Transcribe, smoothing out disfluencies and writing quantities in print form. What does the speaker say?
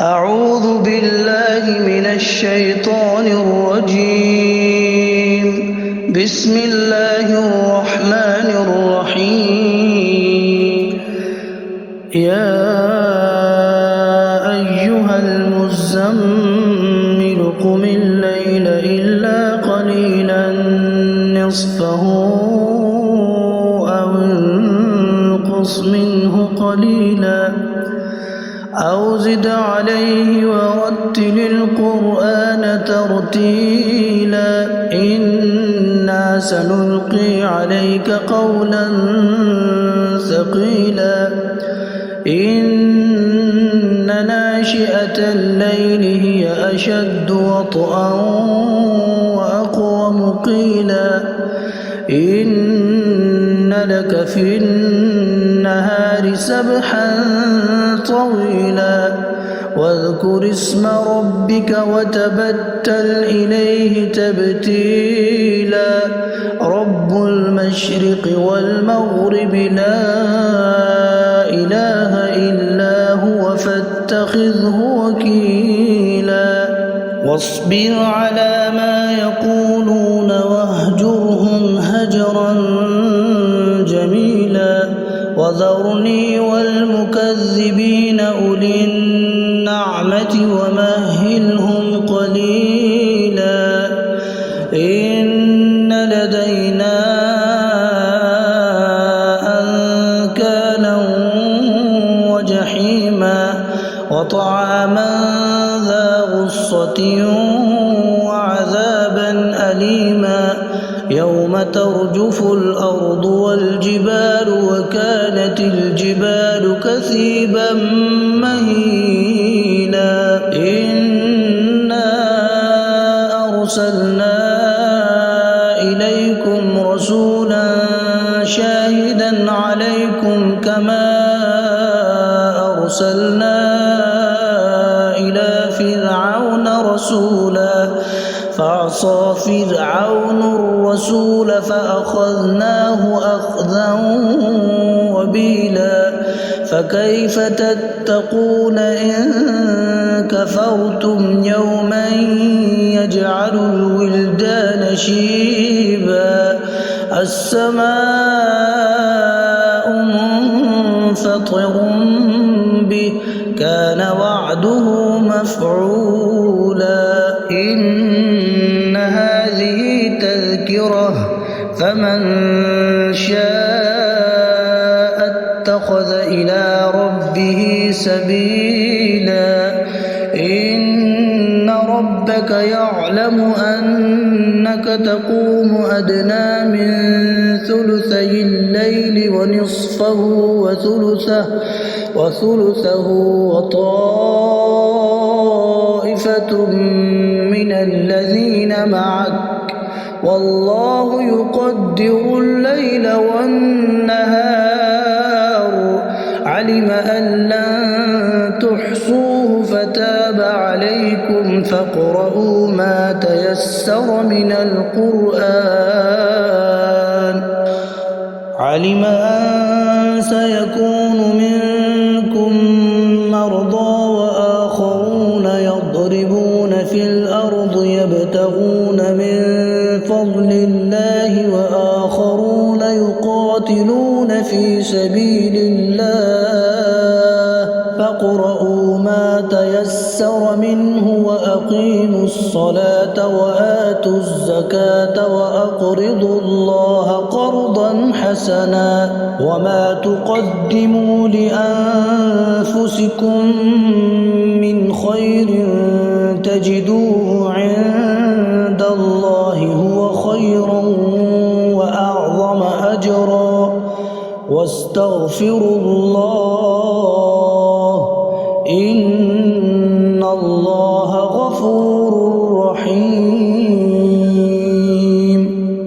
أعوذ بالله من الشيطان الرجيم. بسم الله الرحمن الرحيم. يا أيها المزمل قم الليل إلا قليلا نصفه أو انقص منه قليلا أو زد عليه ورتل القرآن ترتيلا إنا سنلقي عليك قولا ثقيلا إن ناشئة الليل هي أشد وطئا وأقوم قيلا إن لك في النهار سبحا طويلا واذكر اسم ربك وتبتل إليه تبتيلا رب المشرق والمغرب لا إله إلا هو فاتخذه وكيلا واصبر على ما يقولون واهجرهم هجرا جميلا وذرني والمكذبين أولي النعمة ومهلهم قليلا إن لدينا أنكالا وجحيما وطعاما ذا غصة وعذابا أليما يوم ترجف الأرض والجبال وكانت الجبال كثيبا مهيلا إنا أرسلنا إليكم رسولا شاهدا عليكم كما أرسلنا إلى فرعون رسولا فعصى فرعون الرسول فأخذناه أخذا وبيلا فكيف تتقون إن كفرتم يوما يجعل الولدان شيبا السماء منفطر به كان وعده مفعولا إن هذه تذكرة فمن شاء اتخذ إلى ربه سبيلا إن ربك يعلم أنك تقوم أدنى من ثلثي الليل ونصفه وثلثه وطائفة من الذين معك والله يقدر الليل والنهار علم أن لن تحصوه فتاب عليكم فاقرؤوا ما تيسر من القرآن علم أن سيكون منكم مرضى وآخرون يضربون في الأرض يبتغون من فضل الله وآخرون يقاتلون في سبيل الله فاقرؤوا ما تيسر منه وأقيموا الصلاة وآتوا الزكاة وأقرضوا الله قرضا حسنا وما تقدموا لأنفسكم من خير تجدوه عند الله هو خيرا وأعظم أجرا واستغفروا الله